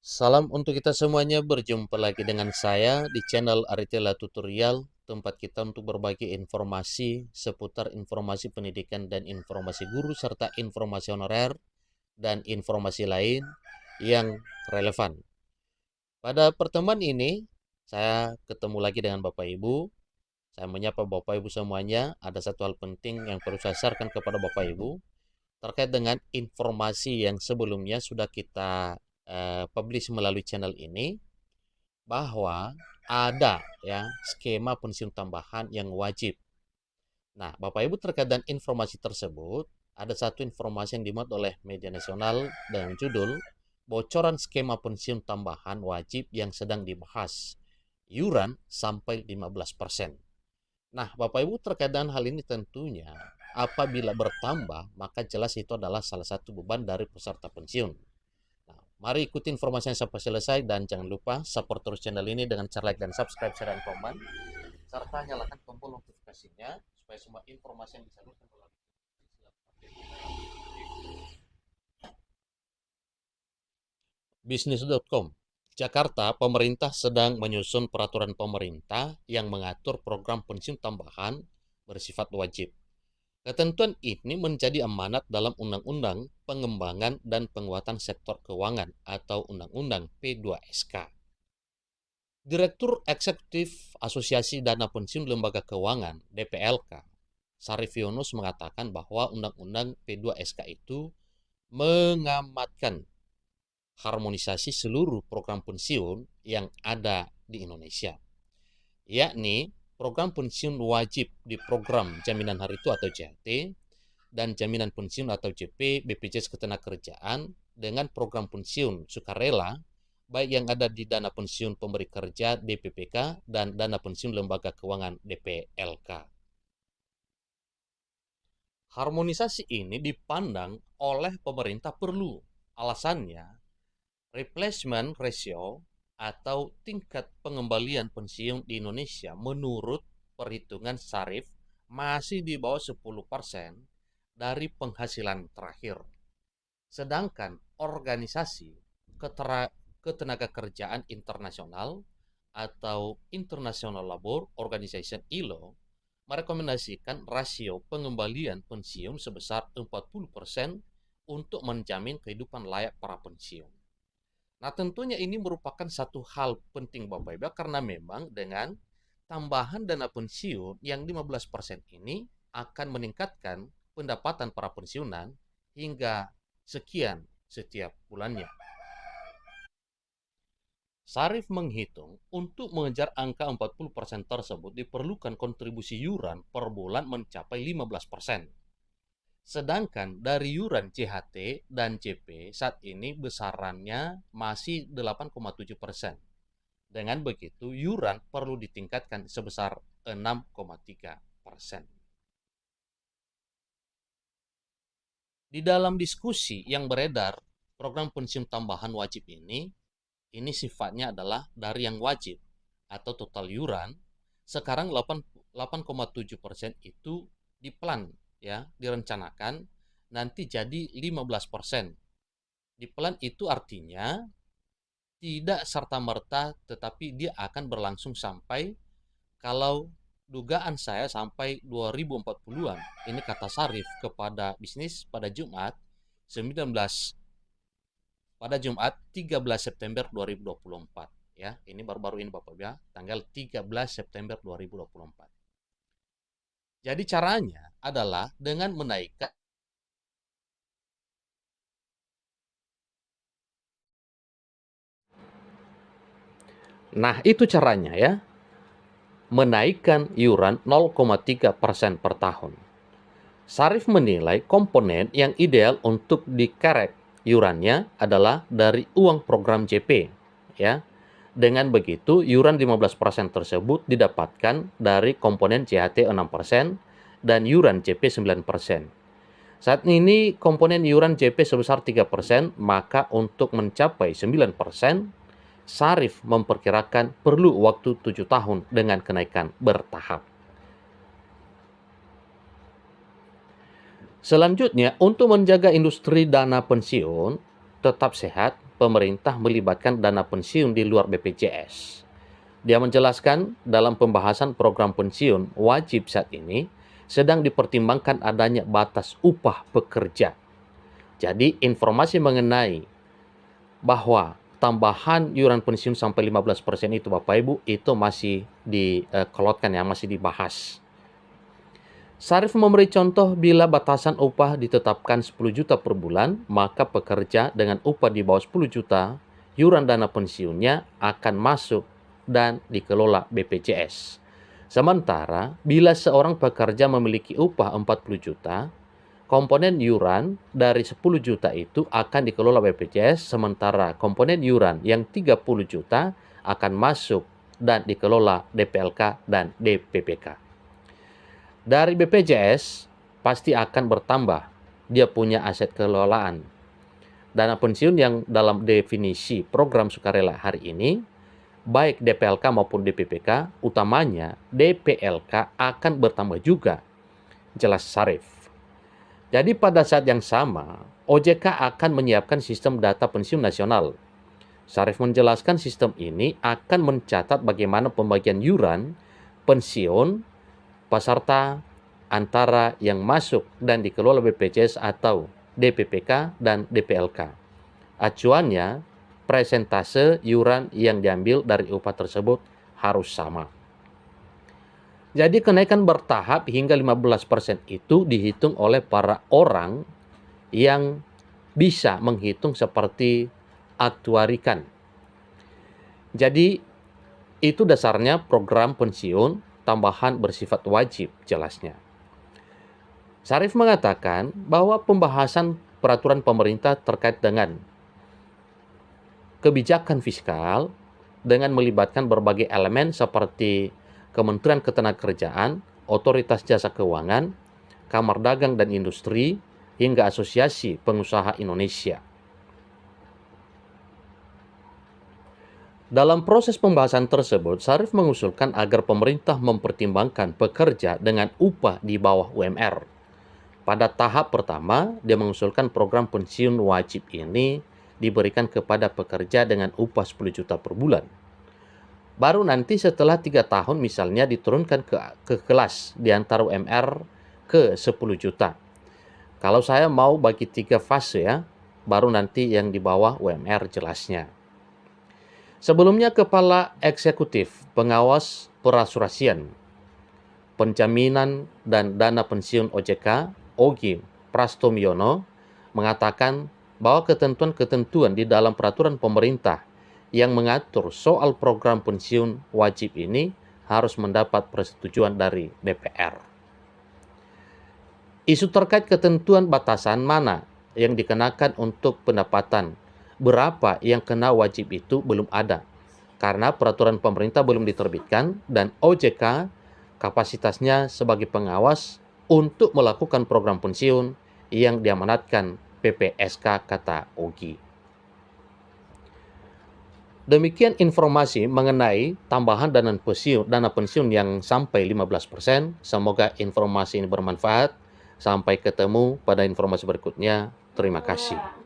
Salam untuk kita semuanya, berjumpa lagi dengan saya di channel Aritela Tutorial, tempat kita untuk berbagi informasi seputar informasi pendidikan dan informasi guru, serta informasi honorer dan informasi lain yang relevan. Pada pertemuan ini, saya ketemu lagi dengan Bapak Ibu. Saya menyapa Bapak Ibu semuanya, ada satu hal penting yang perlu saya sharekan kepada Bapak Ibu terkait dengan informasi yang sebelumnya sudah kita publish melalui channel ini, bahwa ada ya skema pensiun tambahan yang wajib. Nah, Bapak Ibu, terkait dengan informasi tersebut, ada satu informasi yang dimuat oleh media nasional dengan judul bocoran skema pensiun tambahan wajib yang sedang dibahas. Iuran sampai 15%. Nah, Bapak Ibu, terkait dengan hal ini tentunya apabila bertambah, maka jelas itu adalah salah satu beban dari peserta pensiun. Nah, mari ikuti informasinya sampai selesai dan jangan lupa support terus channel ini dengan cara like dan subscribe, share, dan komen, serta nyalakan tombol notifikasinya supaya semua informasi yang disalurkan melalui bisnis.com. Jakarta, pemerintah sedang menyusun peraturan pemerintah yang mengatur program pensiun tambahan bersifat wajib. Ketentuan ini menjadi amanat dalam Undang-Undang Pengembangan dan Penguatan Sektor Keuangan atau Undang-Undang P2SK. Direktur Eksekutif Asosiasi Dana Pensiun Lembaga Keuangan (DPLK), Sarif Yunus, mengatakan bahwa Undang-Undang P2SK itu mengamatkan harmonisasi seluruh program pensiun yang ada di Indonesia, yakni program pensiun wajib di program jaminan hari tua atau JHT dan jaminan pensiun atau JP BPJS Ketenagakerjaan dengan program pensiun sukarela baik yang ada di dana pensiun pemberi kerja DPPK dan dana pensiun lembaga keuangan DPLK. Harmonisasi ini dipandang oleh pemerintah perlu. Alasannya, replacement ratio atau tingkat pengembalian pensiun di Indonesia menurut perhitungan Sarif masih di bawah 10% dari penghasilan terakhir. Sedangkan organisasi ketenagakerjaan internasional atau International Labour Organization (ILO) merekomendasikan rasio pengembalian pensiun sebesar 40% untuk menjamin kehidupan layak para pensiun. Nah, tentunya ini merupakan satu hal penting Bapak Ibu, karena memang dengan tambahan dana pensiun yang 15% ini akan meningkatkan pendapatan para pensiunan hingga sekian setiap bulannya. Sarif menghitung untuk mengejar angka 40% tersebut diperlukan kontribusi iuran per bulan mencapai 15%. Sedangkan dari iuran JHT dan JP saat ini besarannya masih 8,7%. Dengan begitu, iuran perlu ditingkatkan sebesar 6,3%. Di dalam diskusi yang beredar, program pensiun tambahan wajib ini sifatnya adalah dari yang wajib atau total iuran, sekarang 8,7% itu diplan, ya, direncanakan nanti jadi 15%. Diplan itu artinya tidak serta-merta, tetapi dia akan berlangsung sampai, kalau dugaan saya, sampai 2040-an. Ini kata Sarif kepada bisnis pada Jumat 19 pada Jumat 13 September 2024, ya. Ini baru-baru ini Bapak ya, tanggal 13 September 2024. Jadi caranya adalah dengan menaikkan. Nah, itu caranya ya. Menaikkan iuran 0,3% per tahun. Sarif menilai komponen yang ideal untuk dikerek iurannya adalah dari uang program JP, ya. Dengan begitu, iuran 15% tersebut didapatkan dari komponen JHT 6% dan iuran JP 9%. Saat ini komponen iuran JP sebesar 3%, maka untuk mencapai 9%, Sarif memperkirakan perlu waktu 7 tahun dengan kenaikan bertahap. Selanjutnya, untuk menjaga industri dana pensiun tetap sehat, pemerintah melibatkan dana pensiun di luar BPJS. Dia menjelaskan dalam pembahasan program pensiun wajib saat ini sedang dipertimbangkan adanya batas upah pekerja. Jadi informasi mengenai bahwa tambahan iuran pensiun sampai 15% itu Bapak Ibu itu masih dikelotkan ya, masih dibahas. Sarif memberi contoh bila batasan upah ditetapkan 10 juta per bulan, maka pekerja dengan upah di bawah 10 juta, iuran dana pensiunnya akan masuk dan dikelola BPJS. Sementara, bila seorang pekerja memiliki upah 40 juta, komponen iuran dari 10 juta itu akan dikelola BPJS, sementara komponen iuran yang 30 juta akan masuk dan dikelola DPLK dan DPPK. Dari BPJS pasti akan bertambah, dia punya aset kelolaan. Dana pensiun yang dalam definisi program sukarela hari ini, baik DPLK maupun DPPK, utamanya DPLK akan bertambah juga, jelas Sarif. Jadi pada saat yang sama, OJK akan menyiapkan sistem data pensiun nasional. Sarif menjelaskan sistem ini akan mencatat bagaimana pembagian iuran, pensiun, peserta antara yang masuk dan dikelola BPJS atau DPPK dan DPLK. Acuannya, presentase iuran yang diambil dari upah tersebut harus sama. Jadi kenaikan bertahap hingga 15% itu dihitung oleh para orang yang bisa menghitung seperti aktuarikan. Jadi itu dasarnya program pensiun tambahan bersifat wajib jelasnya. Sarif mengatakan bahwa pembahasan peraturan pemerintah terkait dengan kebijakan fiskal dengan melibatkan berbagai elemen seperti Kementerian Ketenagakerjaan, Otoritas Jasa Keuangan, Kamar Dagang dan Industri, hingga Asosiasi Pengusaha Indonesia. Dalam proses pembahasan tersebut, Sarif mengusulkan agar pemerintah mempertimbangkan pekerja dengan upah di bawah UMR. Pada tahap pertama, dia mengusulkan program pensiun wajib ini diberikan kepada pekerja dengan upah 10 juta per bulan. Baru nanti setelah 3 tahun misalnya diturunkan ke kelas di antara UMR ke 10 juta. Kalau saya mau bagi 3 fase ya, baru nanti yang di bawah UMR jelasnya. Sebelumnya Kepala Eksekutif Pengawas Perasuransian, Penjaminan dan Dana Pensiun OJK, Ogi Prastomyono, mengatakan bahwa ketentuan-ketentuan di dalam peraturan pemerintah yang mengatur soal program pensiun wajib ini harus mendapat persetujuan dari DPR. Isu terkait ketentuan batasan mana yang dikenakan untuk pendapatan, berapa yang kena wajib itu belum ada, karena peraturan pemerintah belum diterbitkan dan OJK kapasitasnya sebagai pengawas untuk melakukan program pensiun yang diamanatkan PPSK, kata Ogi. Demikian informasi mengenai tambahan dana pensiun yang sampai 15%. Semoga informasi ini bermanfaat. Sampai ketemu pada informasi berikutnya. Terima kasih.